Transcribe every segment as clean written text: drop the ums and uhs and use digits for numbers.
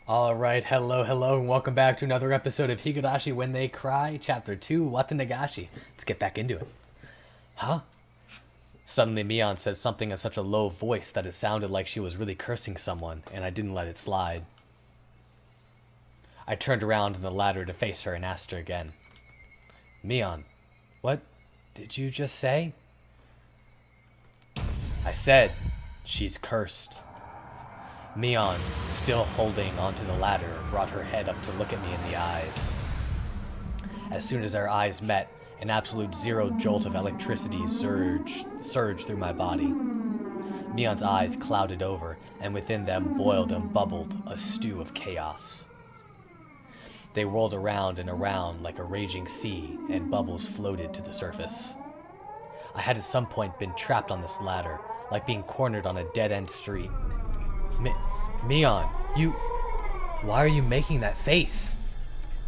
Alright, hello, and welcome back to another episode of Higurashi When They Cry, Chapter 2, Watanagashi. Let's get back into it. Huh? Suddenly Mion said something in such a low voice that it sounded like she was really cursing someone, and I didn't let it slide. I turned around on the ladder to face her and asked her again. Mion, what did you just say? I said, she's cursed. Mion, still holding onto the ladder, brought her head up to look at me in the eyes. As soon as our eyes met, an absolute zero jolt of electricity surged through my body. Mion's eyes clouded over, and within them boiled and bubbled a stew of chaos. They whirled around and around like a raging sea, and bubbles floated to the surface. I had at some point been trapped on this ladder, like being cornered on a dead-end street. Mion, why are you making that face?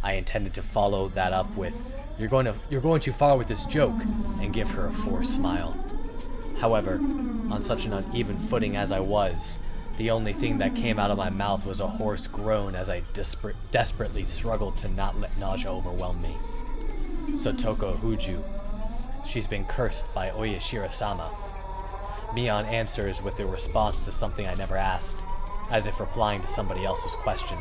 I intended to follow that up with, you're going too far with this joke, and give her a forced smile. However, on such an uneven footing as I was, the only thing that came out of my mouth was a hoarse groan as I desperately struggled to not let nausea overwhelm me. Sotoko Huju. She's been cursed by Oyashiro-sama. Mion answers with a response to something I never asked, as if replying to somebody else's question.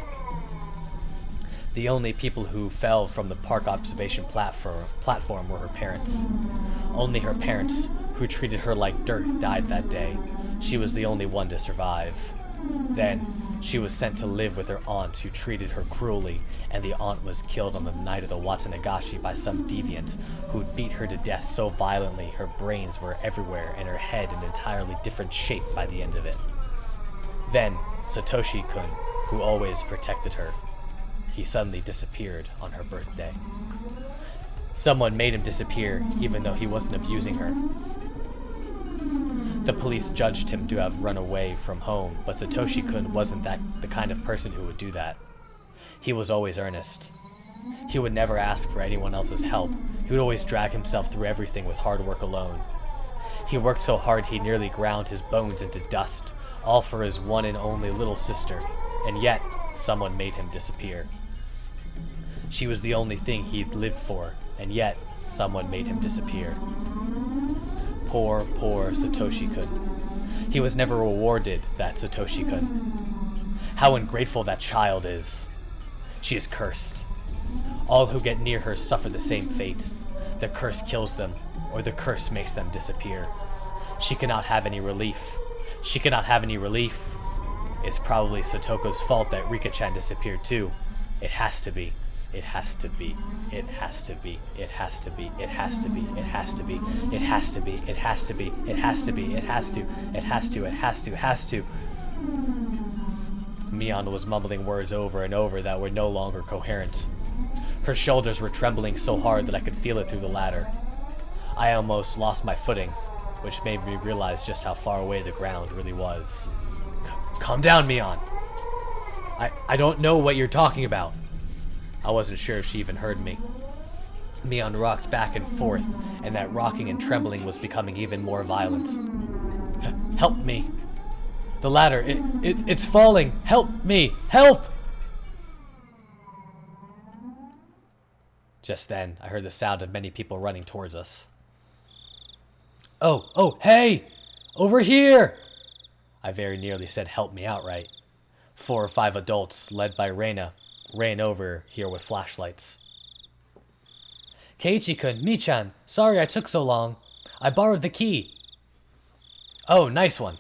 The only people who fell from the park observation platform were her parents. Only her parents, who treated her like dirt, died that day. She was the only one to survive. Then, she was sent to live with her aunt, who treated her cruelly, and the aunt was killed on the night of the Watanagashi by some deviant, who'd beat her to death so violently her brains were everywhere and her head an entirely different shape by the end of it. Then, Satoshi-kun, who always protected her, he suddenly disappeared on her birthday. Someone made him disappear, even though he wasn't abusing her. The police judged him to have run away from home, but Satoshi-kun wasn't the kind of person who would do that. He was always earnest. He would never ask for anyone else's help. He would always drag himself through everything with hard work alone. He worked so hard he nearly ground his bones into dust, all for his one and only little sister, and yet someone made him disappear. She was the only thing he'd lived for, and yet someone made him disappear. Poor Satoshi-kun. He was never rewarded, that Satoshi-kun. How ungrateful that child is. She is cursed. All who get near her suffer the same fate. The curse kills them, or the curse makes them disappear. She cannot have any relief. She cannot have any relief. It's probably Sotoko's fault that Rika-chan disappeared too. It has to be. It has to be. It has to be. It has to be. It has to be. It has to be. It has to be. It has to be. It has to be. It has to. It has to. It has to. Has to. Mion was mumbling words over and over that were no longer coherent. Her shoulders were trembling so hard that I could feel it through the ladder. I almost lost my footing, which made me realize just how far away the ground really was. Calm down, Mion. I don't know what you're talking about. I wasn't sure if she even heard me. Mion rocked back and forth, and that rocking and trembling was becoming even more violent. Help me. The ladder, it's falling. Help me. Help! Just then, I heard the sound of many people running towards us. Oh, hey! Over here! I very nearly said help me outright. 4 or 5 adults, led by Reina, ran over here with flashlights. Keiichi-kun, Mi-chan, sorry I took so long. I borrowed the key. Oh, nice one.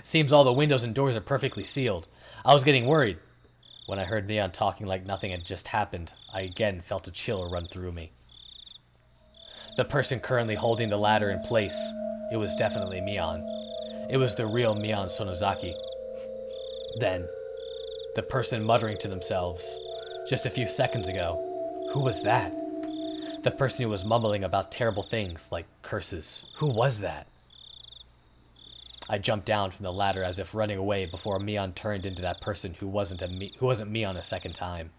Seems all the windows and doors are perfectly sealed. I was getting worried. When I heard Mion talking like nothing had just happened, I again felt a chill run through me. The person currently holding the ladder in place, it was definitely Mion. It was the real Mion Sonozaki. Then, the person muttering to themselves, just a few seconds ago, who was that? The person who was mumbling about terrible things like curses. Who was that? I jumped down from the ladder as if running away before Mion turned into that person who wasn't Mion a second time.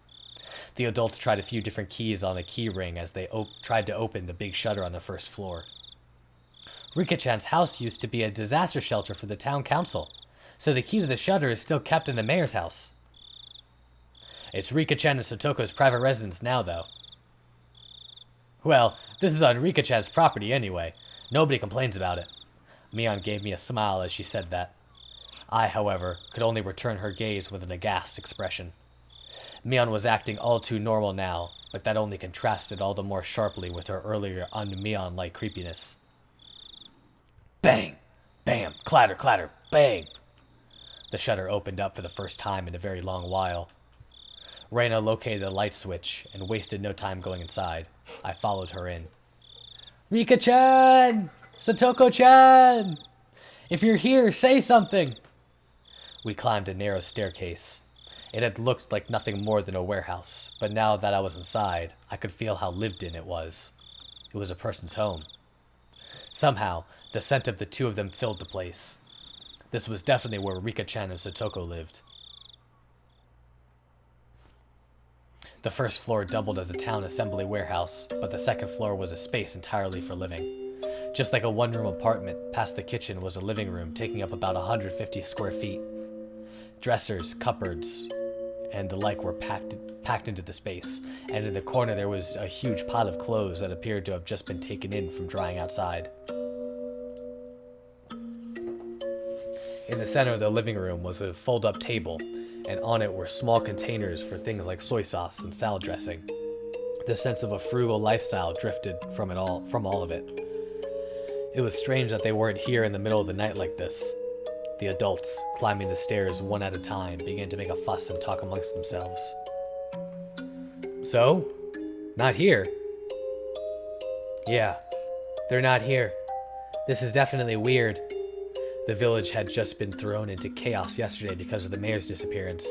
The adults tried a few different keys on the key ring as they tried to open the big shutter on the first floor. Rika-chan's house used to be a disaster shelter for the town council, so the key to the shutter is still kept in the mayor's house. It's Rika-chan and Sotoko's private residence now, though. Well, this is on Rika-chan's property anyway. Nobody complains about it. Mion gave me a smile as she said that. I, however, could only return her gaze with an aghast expression. Mion was acting all too normal now, but that only contrasted all the more sharply with her earlier un-Mion-like creepiness. Bang! Bam! Clatter, clatter! Bang! The shutter opened up for the first time in a very long while. Reina located the light switch and wasted no time going inside. I followed her in. Rika-chan! Satoko-chan! If you're here, say something! We climbed a narrow staircase. It had looked like nothing more than a warehouse, but now that I was inside, I could feel how lived in it was. It was a person's home. Somehow, the scent of the two of them filled the place. This was definitely where Rika-chan and Satoko lived. The first floor doubled as a town assembly warehouse, but the second floor was a space entirely for living. Just like a one-room apartment, past the kitchen was a living room taking up about 150 square feet. Dressers, cupboards, and the like were packed into the space, and in the corner there was a huge pile of clothes that appeared to have just been taken in from drying outside. In the center of the living room was a fold-up table, and on it were small containers for things like soy sauce and salad dressing. The sense of a frugal lifestyle drifted from all of it. It was strange that they weren't here in the middle of the night like this. The adults, climbing the stairs one at a time, began to make a fuss and talk amongst themselves. So? Not here? Yeah, they're not here. This is definitely weird. The village had just been thrown into chaos yesterday because of the mayor's disappearance.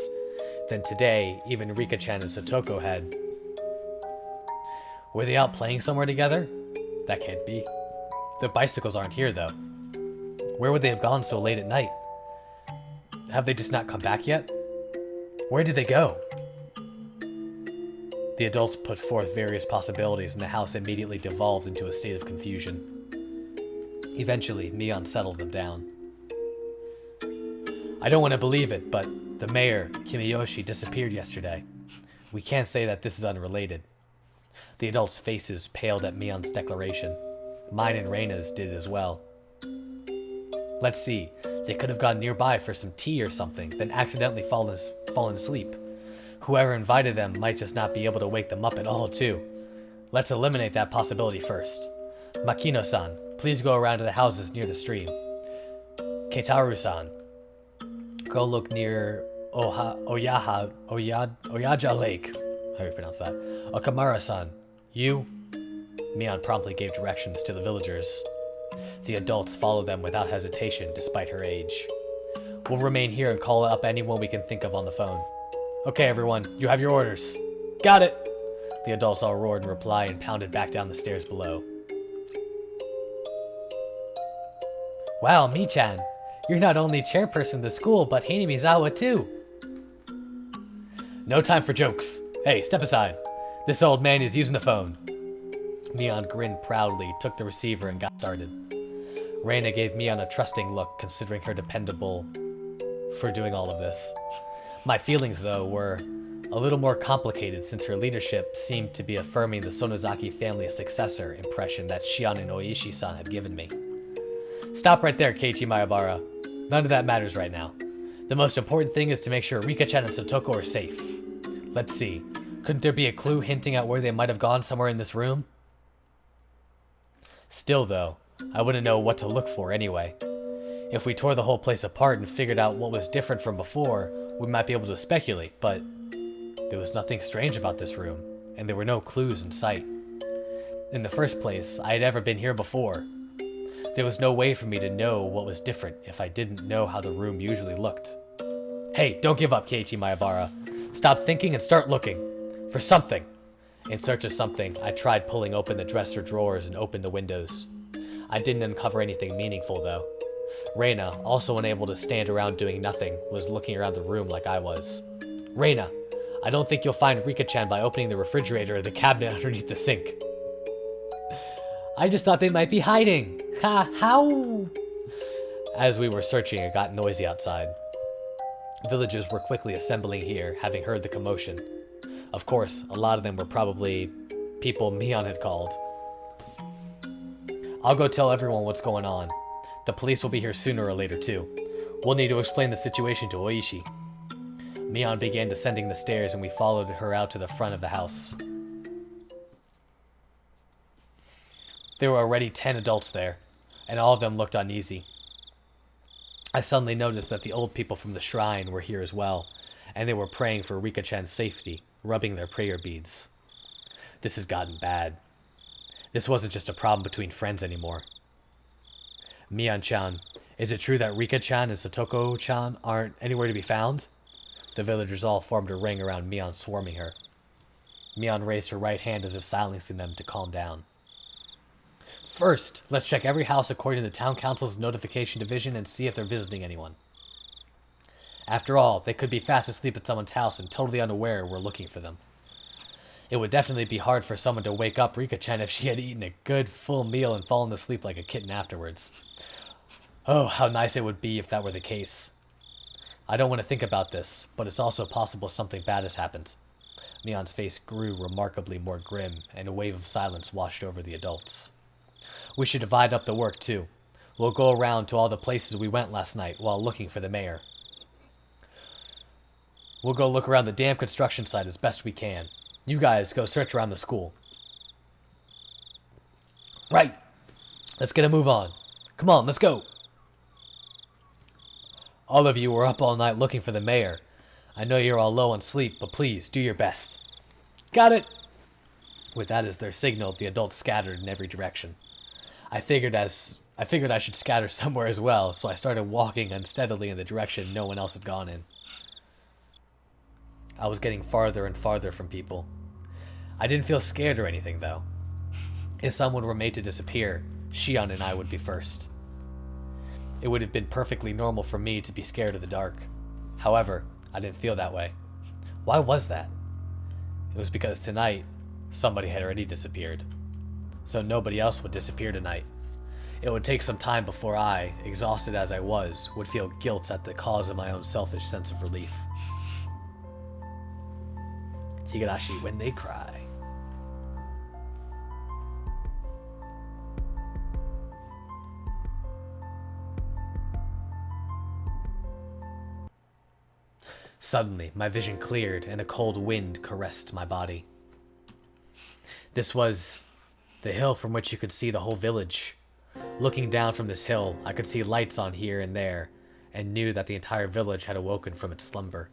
Then today, even Rika-chan and Satoko had... Were they out playing somewhere together? That can't be. The bicycles aren't here, though. Where would they have gone so late at night? Have they just not come back yet? Where did they go? The adults put forth various possibilities, and the house immediately devolved into a state of confusion. Eventually, Mion settled them down. I don't want to believe it, but the mayor, Kimiyoshi, disappeared yesterday. We can't say that this is unrelated. The adults' faces paled at Mion's declaration. Mine and Reina's did as well. Let's see. They could have gone nearby for some tea or something, then accidentally fallen asleep. Whoever invited them might just not be able to wake them up at all, too. Let's eliminate that possibility first. Makino-san, please go around to the houses near the stream. Keitaru-san, go look near Oyaja Lake. How do you pronounce that? Okamura-san, you... Mion promptly gave directions to the villagers. The adults followed them without hesitation, despite her age. We'll remain here and call up anyone we can think of on the phone. Okay, everyone, you have your orders. Got it! The adults all roared in reply and pounded back down the stairs below. Wow, Mi-chan, you're not only chairperson of the school, but Hinamizawa too. No time for jokes. Hey, step aside. This old man is using the phone. Mion grinned proudly, took the receiver, and got started. Reina gave Mion a trusting look, considering her dependable for doing all of this. My feelings, though, were a little more complicated since her leadership seemed to be affirming the Sonozaki family's successor impression that Shion and Oishi-san had given me. Stop right there, Keiichi Maebara. None of that matters right now. The most important thing is to make sure Rika-chan and Satoko are safe. Let's see. Couldn't there be a clue hinting at where they might have gone somewhere in this room? Still, though, I wouldn't know what to look for anyway. If we tore the whole place apart and figured out what was different from before, we might be able to speculate, but there was nothing strange about this room, and there were no clues in sight. In the first place, I had never been here before. There was no way for me to know what was different if I didn't know how the room usually looked. Hey, don't give up, Keiichi Maebara. Stop thinking and start looking. For something. In search of something, I tried pulling open the dresser drawers and opened the windows. I didn't uncover anything meaningful, though. Reina, also unable to stand around doing nothing, was looking around the room like I was. Reina, I don't think you'll find Rika-chan by opening the refrigerator or the cabinet underneath the sink. I just thought they might be hiding. Ha, how? As we were searching, it got noisy outside. Villagers were quickly assembling here, having heard the commotion. Of course, a lot of them were probably people Mion had called. I'll go tell everyone what's going on. The police will be here sooner or later too. We'll need to explain the situation to Oishi. Mion began descending the stairs and we followed her out to the front of the house. There were already 10 adults there, and all of them looked uneasy. I suddenly noticed that the old people from the shrine were here as well, and they were praying for Rika-chan's safety, rubbing their prayer beads. This has gotten bad. This wasn't just a problem between friends anymore. Mion-chan, is it true that Rika-chan and Satoko-chan aren't anywhere to be found? The villagers all formed a ring around Mion, swarming her. Mion raised her right hand as if silencing them to calm down. First, let's check every house according to the town council's notification division and see if they're visiting anyone. After all, they could be fast asleep at someone's house and totally unaware we're looking for them. It would definitely be hard for someone to wake up Rika-chan if she had eaten a good full meal and fallen asleep like a kitten afterwards. Oh, how nice it would be if that were the case. I don't want to think about this, but it's also possible something bad has happened. Mion's face grew remarkably more grim, and a wave of silence washed over the adults. We should divide up the work, too. We'll go around to all the places we went last night while looking for the mayor. We'll go look around the damn construction site as best we can. You guys go search around the school. Right. Let's get a move on. Come on, let's go. All of you were up all night looking for the mayor. I know you're all low on sleep, but please, do your best. Got it! With that as their signal, the adults scattered in every direction. I figured I should scatter somewhere as well, so I started walking unsteadily in the direction no one else had gone in. I was getting farther and farther from people. I didn't feel scared or anything, though. If someone were made to disappear, Shion and I would be first. It would have been perfectly normal for me to be scared of the dark. However, I didn't feel that way. Why was that? It was because tonight, somebody had already disappeared. So nobody else would disappear tonight. It would take some time before I, exhausted as I was, would feel guilt at the cause of my own selfish sense of relief. Higurashi when they cry. Suddenly, my vision cleared and a cold wind caressed my body. This was the hill from which you could see the whole village. Looking down from this hill, I could see lights on here and there, and knew that the entire village had awoken from its slumber.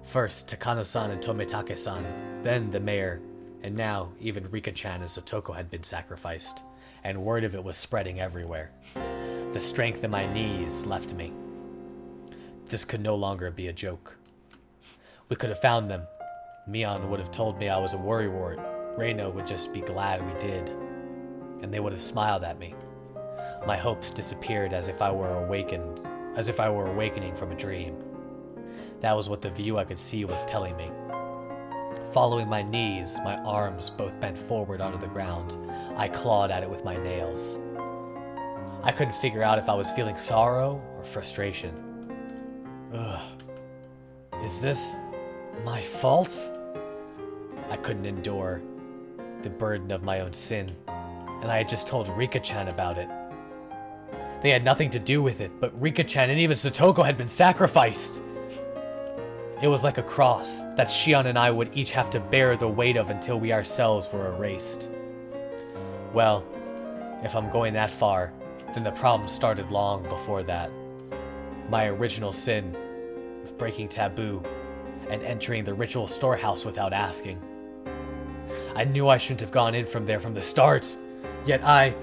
First, Takano-san and Tomitake-san, then the mayor, and now even Rika-chan and Satoko had been sacrificed, and word of it was spreading everywhere. The strength in my knees left me. This could no longer be a joke. We could have found them. Mion would have told me I was a worrywart. Reino would just be glad we did. And they would have smiled at me. My hopes disappeared as if I were awakening from a dream. That was what the view I could see was telling me. Following my knees, my arms both bent forward onto the ground. I clawed at it with my nails. I couldn't figure out if I was feeling sorrow or frustration. Ugh. Is this my fault? I couldn't endure the burden of my own sin, and I had just told Rika-chan about it. They had nothing to do with it, but Rika-chan and even Satoko had been sacrificed. It was like a cross that Shion and I would each have to bear the weight of until we ourselves were erased. Well, if I'm going that far, then the problem started long before that. My original sin of breaking taboo and entering the ritual storehouse without asking. I knew I shouldn't have gone in from there from the start, yet I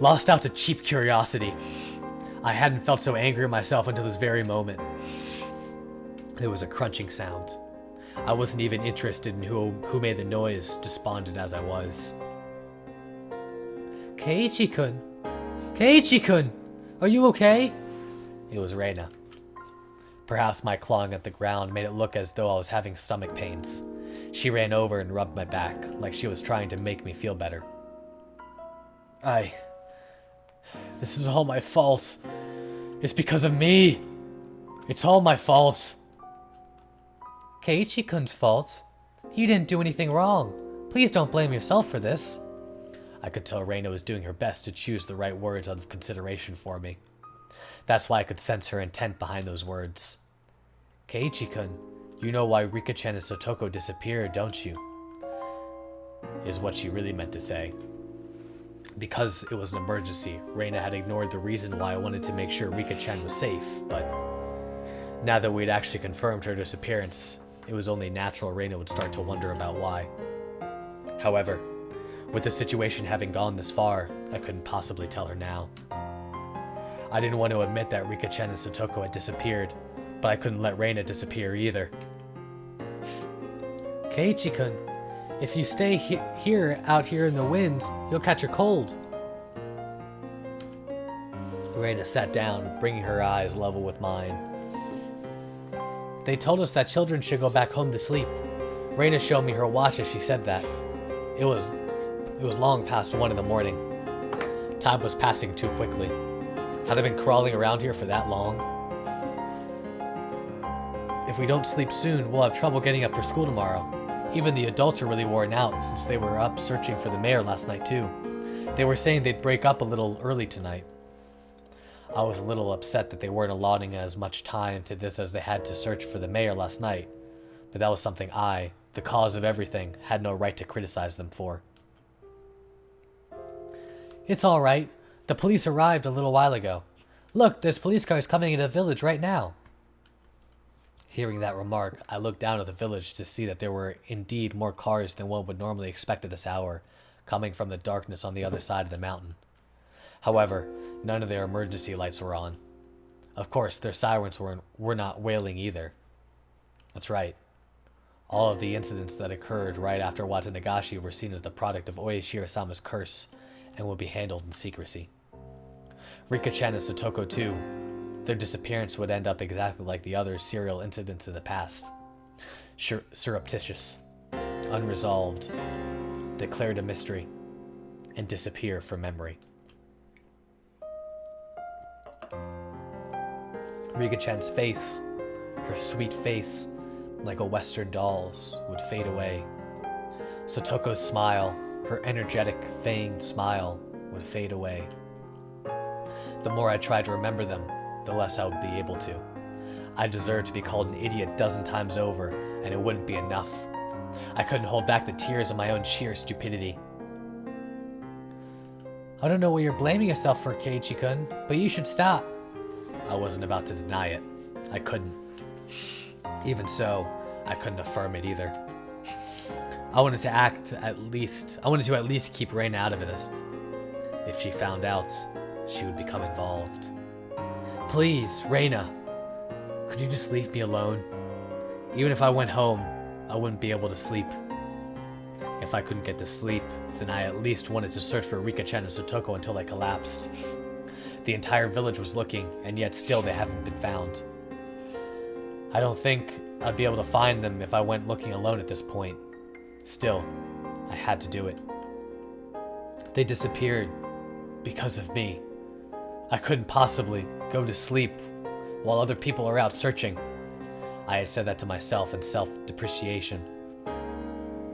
lost out to cheap curiosity. I hadn't felt so angry at myself until this very moment. There was a crunching sound. I wasn't even interested in who made the noise, despondent as I was. Keiichi-kun! Keiichi-kun! Are you okay? It was Reina. Perhaps my clawing at the ground made it look as though I was having stomach pains. She ran over and rubbed my back, like she was trying to make me feel better. This is all my fault. It's because of me. It's all my fault. Keiichi-kun's fault? You didn't do anything wrong. Please don't blame yourself for this. I could tell Reina was doing her best to choose the right words out of consideration for me. That's why I could sense her intent behind those words. Keiichi-kun, you know why Rika-chan and Sotoko disappeared, don't you? Is what she really meant to say. Because it was an emergency, Reina had ignored the reason why I wanted to make sure Rika-chan was safe, but now that we'd actually confirmed her disappearance, it was only natural Reina would start to wonder about why. However, with the situation having gone this far, I couldn't possibly tell her now. I didn't want to admit that Rika-chan and Sotoko had disappeared, but I couldn't let Reina disappear either. Keiichi-kun, if you stay out here in the wind, you'll catch a cold. Reina sat down, bringing her eyes level with mine. They told us that children should go back home to sleep. Reina showed me her watch as she said that. It was long past 1 in the morning. Time was passing too quickly. Had I been crawling around here for that long? If we don't sleep soon, we'll have trouble getting up for school tomorrow. Even the adults are really worn out since they were up searching for the mayor last night too. They were saying they'd break up a little early tonight. I was a little upset that they weren't allotting as much time to this as they had to search for the mayor last night, but that was something I, the cause of everything, had no right to criticize them for. It's all right. The police arrived a little while ago. Look, there's police cars coming into the village right now. Hearing that remark, I looked down at the village to see that there were indeed more cars than one would normally expect at this hour, coming from the darkness on the other side of the mountain. However, none of their emergency lights were on. Of course, their sirens were not wailing either. That's right. All of the incidents that occurred right after Watanagashi were seen as the product of Oe Shirasama's curse and will be handled in secrecy. Rika-chan and Sotoko too. Their disappearance would end up exactly like the other serial incidents in the past. Surreptitious, unresolved, declared a mystery, and disappear from memory. Rika-chan's face, her sweet face, like a Western doll's, would fade away. Sotoko's smile, her energetic, feigned smile, would fade away. The more I tried to remember them, the less I would be able to. I deserved to be called an idiot a dozen times over, and it wouldn't be enough. I couldn't hold back the tears of my own sheer stupidity. I don't know what you're blaming yourself for, Keiichi-kun, but you should stop. I wasn't about to deny it. I couldn't. Even so, I couldn't affirm it either. I wanted to at least keep Reina out of this. If she found out, she would become involved. Please, Reina, could you just leave me alone? Even if I went home, I wouldn't be able to sleep. If I couldn't get to sleep, then I at least wanted to search for Rika-chan and Sotoko until they collapsed. The entire village was looking, and yet still they haven't been found. I don't think I'd be able to find them if I went looking alone at this point. Still, I had to do it. They disappeared because of me. I couldn't possibly go to sleep while other people are out searching. I had said that to myself in self-depreciation.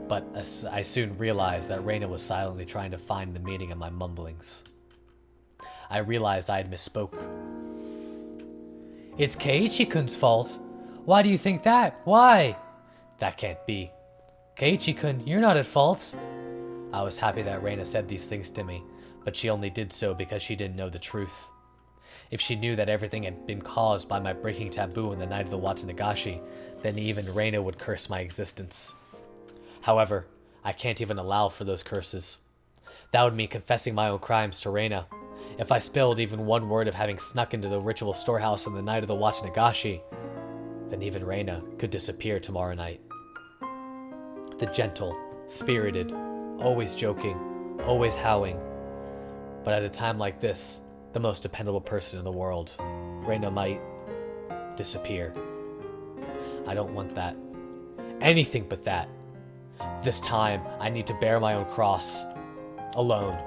But I soon realized that Reina was silently trying to find the meaning of my mumblings. I realized I had misspoke. It's Keiichi-kun's fault. Why do you think that? Why? That can't be. Keiichi-kun, you're not at fault. I was happy that Reina said these things to me, but she only did so because she didn't know the truth. If she knew that everything had been caused by my breaking taboo on the night of the Watanagashi, then even Reina would curse my existence. However, I can't even allow for those curses. That would mean confessing my own crimes to Reina. If I spilled even one word of having snuck into the ritual storehouse on the night of the Watanagashi, then even Reina could disappear tomorrow night. The gentle, spirited, always joking, always howling, but at a time like this, the most dependable person in the world, Reina might disappear. I don't want that. Anything but that. This time, I need to bear my own cross. Alone.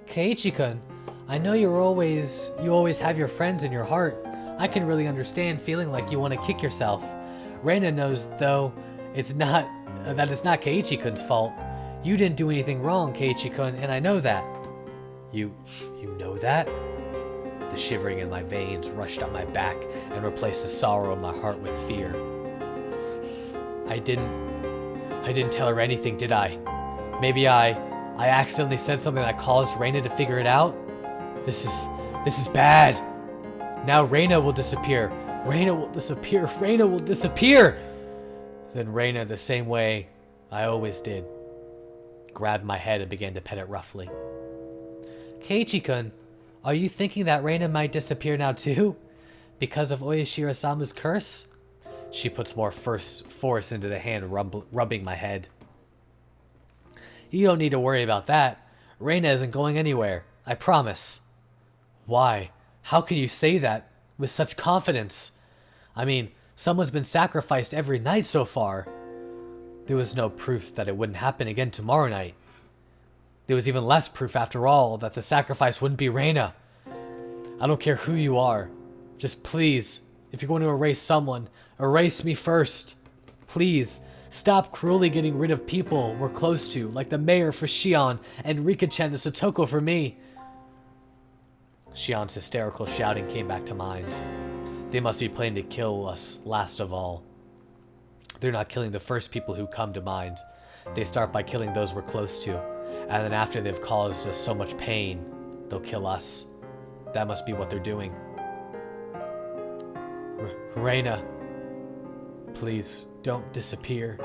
Keiichi-kun, I know you always have your friends in your heart. I can really understand feeling like you want to kick yourself. Reina knows, though, that it's not Keiichi-kun's fault. You didn't do anything wrong, Keiichi-kun, and I know that. You know that? The shivering in my veins rushed up my back and replaced the sorrow in my heart with fear. I didn't tell her anything, did I? Maybe I accidentally said something that caused Reina to figure it out? This is bad. Now Reina will disappear. Reina will disappear. Reina will disappear. Then Reina, the same way I always did, grabbed my head and began to pet it roughly. Keiichi-kun, are you thinking that Reina might disappear now too? Because of Oyashiro-sama's curse? She puts more force into the hand rubbing my head. You don't need to worry about that. Reina isn't going anywhere. I promise. Why? How can you say that with such confidence? I mean, someone's been sacrificed every night so far. There was no proof that it wouldn't happen again tomorrow night. There was even less proof, after all, that the sacrifice wouldn't be Reina. I don't care who you are. Just please, if you're going to erase someone, erase me first. Please, stop cruelly getting rid of people we're close to, like the mayor for Shion and Rika-chan and Satoko for me. Shion's hysterical shouting came back to mind. They must be planning to kill us last of all. They're not killing the first people who come to mind. They start by killing those we're close to, and then after they've caused us so much pain, they'll kill us. That must be what they're doing. Reina, please don't disappear.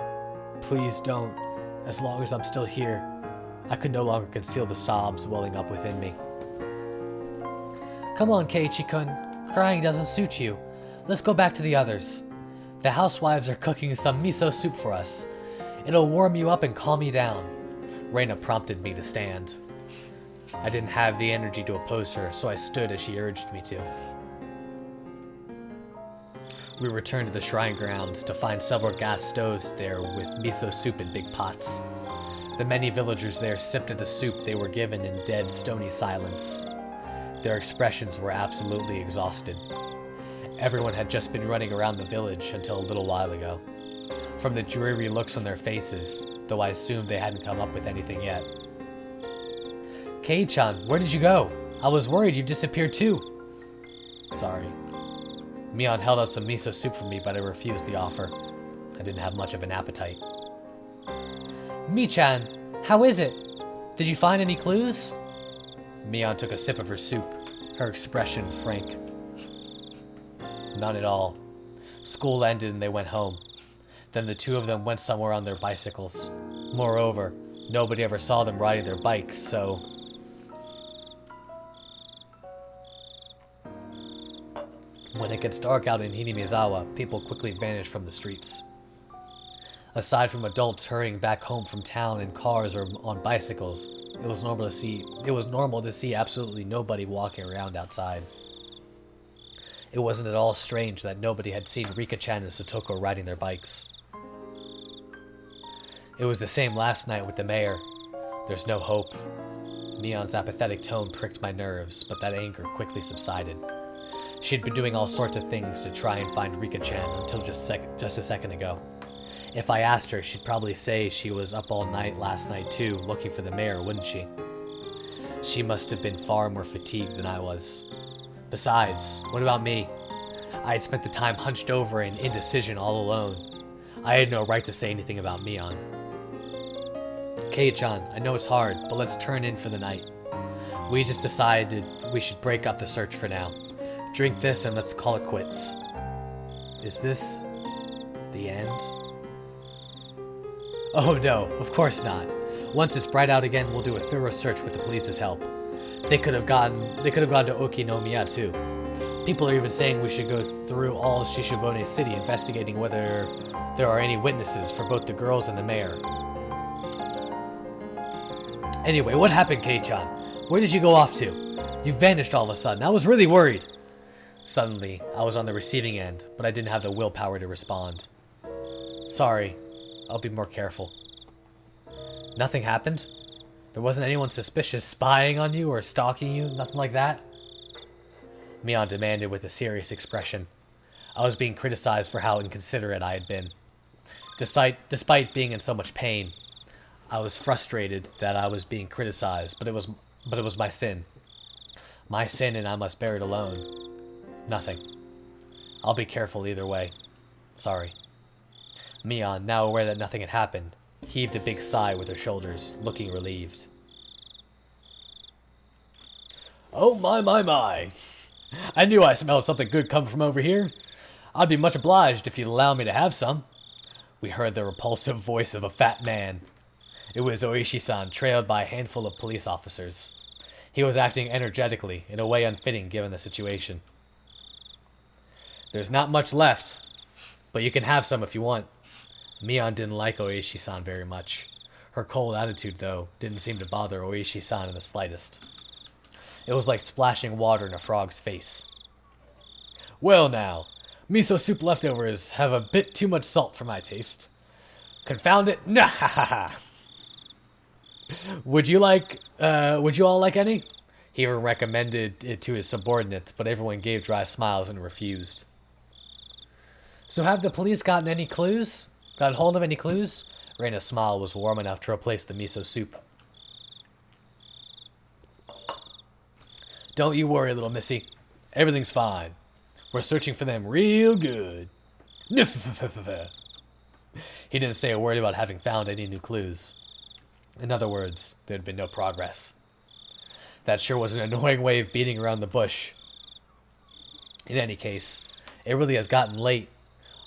Please don't. As long as I'm still here, I could no longer conceal the sobs welling up within me. Come on, Keiichi-kun. Crying doesn't suit you. Let's go back to the others. The housewives are cooking some miso soup for us. It'll warm you up and calm you down. Reina prompted me to stand. I didn't have the energy to oppose her, so I stood as she urged me to. We returned to the shrine grounds to find several gas stoves there with miso soup in big pots. The many villagers there sipped at the soup they were given in dead, stony silence. Their expressions were absolutely exhausted. Everyone had just been running around the village until a little while ago. From the dreary looks on their faces, though I assumed they hadn't come up with anything yet. Kei-chan, where did you go? I was worried you disappeared too. Sorry. Mion held out some miso soup for me, but I refused the offer. I didn't have much of an appetite. Mi-chan, how is it? Did you find any clues? Mion took a sip of her soup, her expression frank. None at all. School ended and they went home. Then the two of them went somewhere on their bicycles. Moreover, nobody ever saw them riding their bikes, so... When it gets dark out in Hinamizawa, people quickly vanish from the streets. Aside from adults hurrying back home from town in cars or on bicycles, it was normal to see absolutely nobody walking around outside. It wasn't at all strange that nobody had seen Rika-chan and Satoko riding their bikes. It was the same last night with the mayor. There's no hope. Mion's apathetic tone pricked my nerves, but that anger quickly subsided. She'd been doing all sorts of things to try and find Rika-chan until just a second ago. If I asked her, she'd probably say she was up all night last night too, looking for the mayor, wouldn't she? She must have been far more fatigued than I was. Besides, what about me? I had spent the time hunched over in indecision all alone. I had no right to say anything about Mion. Kei-chan, I know it's hard, but let's turn in for the night. We just decided we should break up the search for now. Drink this and let's call it quits. Is this the end? Oh no, of course not. Once it's bright out again, we'll do a thorough search with the police's help. They could have gone to Okinomiya too. People are even saying we should go through all Shishibone City investigating whether there are any witnesses for both the girls and the mayor. Anyway, what happened, Kei-chan? Where did you go off to? You vanished all of a sudden. I was really worried. Suddenly, I was on the receiving end, but I didn't have the willpower to respond. Sorry. I'll be more careful. Nothing happened? There wasn't anyone suspicious spying on you or stalking you? Nothing like that? Mion demanded with a serious expression. I was being criticized for how inconsiderate I had been. Despite being in so much pain, I was frustrated that I was being criticized, but it was my sin. My sin, and I must bear it alone. Nothing. I'll be careful either way. Sorry. Mion, now aware that nothing had happened, heaved a big sigh with her shoulders, looking relieved. Oh my. I knew I smelled something good come from over here. I'd be much obliged if you'd allow me to have some. We heard the repulsive voice of a fat man. It was Oishi-san, trailed by a handful of police officers. He was acting energetically, in a way unfitting given the situation. There's not much left, but you can have some if you want. Mion didn't like Oishi-san very much. Her cold attitude, though, didn't seem to bother Oishi-san in the slightest. It was like splashing water in a frog's face. Well now, miso soup leftovers have a bit too much salt for my taste. Confound it, nah ha ha ha. Would you all like any? He even recommended it to his subordinates, but everyone gave dry smiles and refused. So have the police gotten any clues? Got hold of any clues? Reina's smile was warm enough to replace the miso soup. Don't you worry, little missy. Everything's fine. We're searching for them real good. He didn't say a word about having found any new clues. In other words, there had been no progress. That sure was an annoying way of beating around the bush. In any case, it really has gotten late.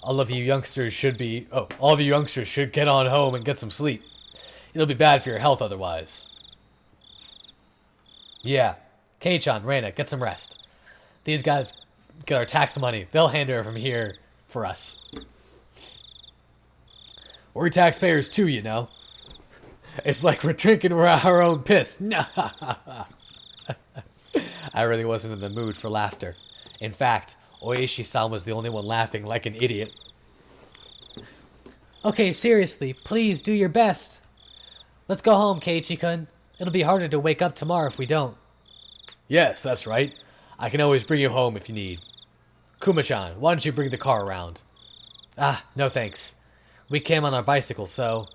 All of you youngsters should get on home and get some sleep. It'll be bad for your health otherwise. Yeah. Kei-chan, Reina, get some rest. These guys get our tax money. They'll hand her from here for us. We're taxpayers too, you know. It's like we're drinking our own piss. I really wasn't in the mood for laughter. In fact, Oishi-san was the only one laughing like an idiot. Okay, seriously, please do your best. Let's go home, Keiichi-kun. It'll be harder to wake up tomorrow if we don't. Yes, that's right. I can always bring you home if you need. Kuma-chan, why don't you bring the car around? Ah, no thanks. We came on our bicycles, so...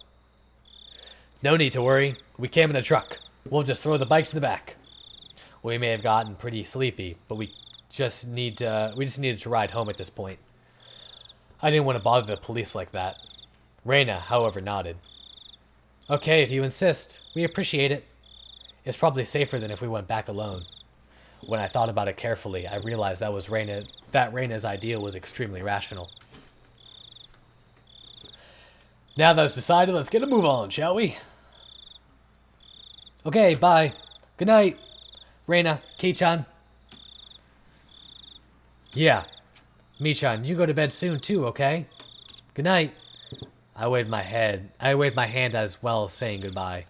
No need to worry. We came in a truck. We'll just throw the bikes in the back. We may have gotten pretty sleepy, but we just needed to ride home at this point. I didn't want to bother the police like that. Reina, however, nodded. Okay, if you insist. We appreciate it. It's probably safer than if we went back alone. When I thought about it carefully, I realized that Reina's idea was extremely rational. Now that it's decided, let's get a move on, shall we? Okay, bye. Good night, Reina, Kei-chan. Yeah. Mi-chan, you go to bed soon too, okay? Good night. I waved my hand as well, saying goodbye.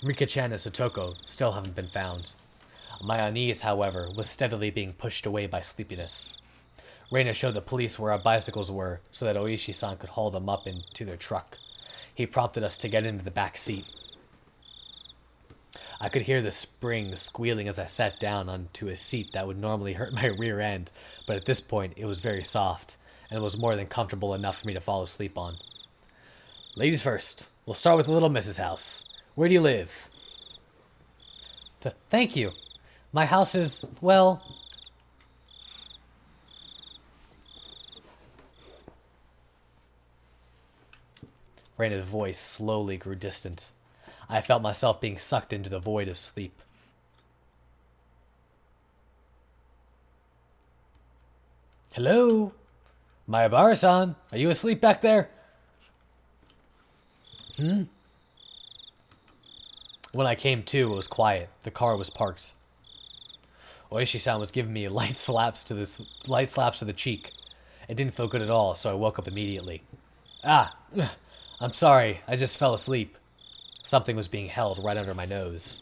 Rika-chan and Sotoko still haven't been found. My unease, however, was steadily being pushed away by sleepiness. Reina showed the police where our bicycles were so that Oishi-san could haul them up into their truck. He prompted us to get into the back seat. I could hear the spring squealing as I sat down onto a seat that would normally hurt my rear end, but at this point it was very soft, and was more than comfortable enough for me to fall asleep on. Ladies first. We'll start with the little Mrs. House. Where do you live? Thank you. My house is, well... Reina's voice slowly grew distant. I felt myself being sucked into the void of sleep. Hello? Mayabara-san, are you asleep back there? When I came to, it was quiet. The car was parked. Oishi-san was giving me light slaps to the cheek. It didn't feel good at all, so I woke up immediately. Ah, I'm sorry, I just fell asleep. Something was being held right under my nose.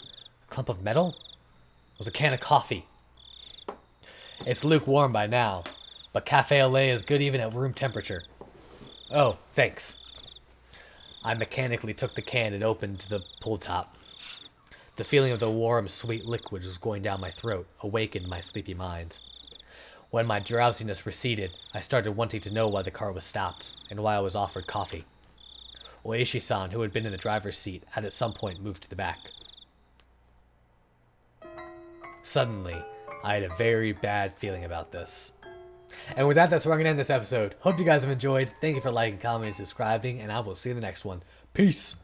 A clump of metal? It was a can of coffee. It's lukewarm by now, but cafe au lait is good even at room temperature. Oh, thanks. I mechanically took the can and opened the pull top. The feeling of the warm, sweet liquid was going down my throat awakened my sleepy mind. When my drowsiness receded, I started wanting to know why the car was stopped, and why I was offered coffee. Oishi-san, who had been in the driver's seat, had at some point moved to the back. Suddenly, I had a very bad feeling about this. And with that, that's where I'm going to end this episode. Hope you guys have enjoyed. Thank you for liking, commenting, subscribing, and I will see you in the next one. Peace!